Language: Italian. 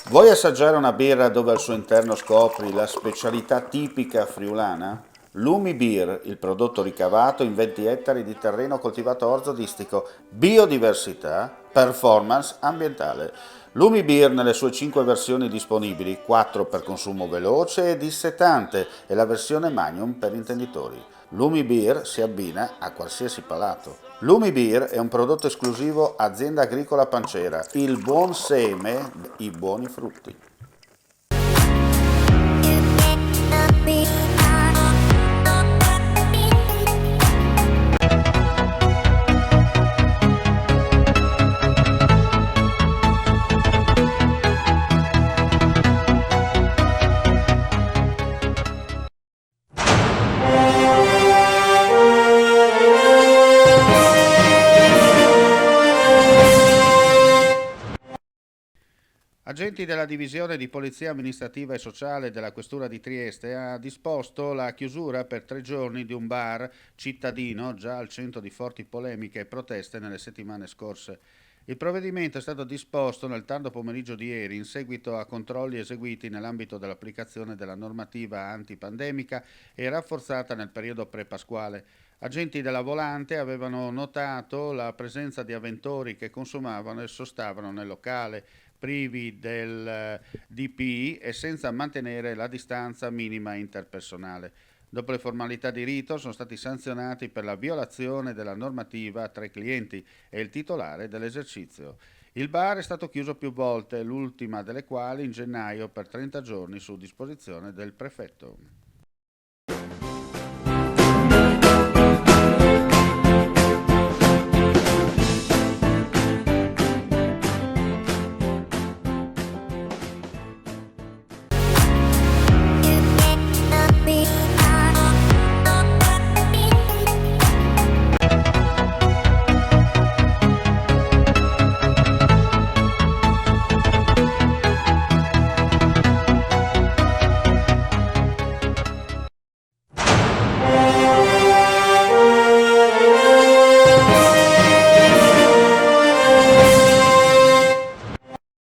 Vuoi assaggiare una birra dove al suo interno scopri la specialità tipica friulana? Lumi Beer, il prodotto ricavato in 20 ettari di terreno coltivato a orzo distico, biodiversità, performance ambientale. Lumi Beer nelle sue 5 versioni disponibili, 4 per consumo veloce e dissetante e la versione Magnum per intenditori. Lumi Beer si abbina a qualsiasi palato. Lumi Beer è un prodotto esclusivo Azienda Agricola Pancera, il buon seme, i buoni frutti. Agenti della Divisione di Polizia Amministrativa e Sociale della Questura di Trieste ha disposto la chiusura per 3 giorni di un bar cittadino già al centro di forti polemiche e proteste nelle settimane scorse. Il provvedimento è stato disposto nel tardo pomeriggio di ieri in seguito a controlli eseguiti nell'ambito dell'applicazione della normativa antipandemica e rafforzata nel periodo pre-pasquale. Agenti della Volante avevano notato la presenza di avventori che consumavano e sostavano nel locale, privi del DPI e senza mantenere la distanza minima interpersonale. Dopo le formalità di rito sono stati sanzionati per la violazione della normativa 3 clienti e il titolare dell'esercizio. Il bar è stato chiuso più volte, l'ultima delle quali in gennaio per 30 giorni su disposizione del prefetto.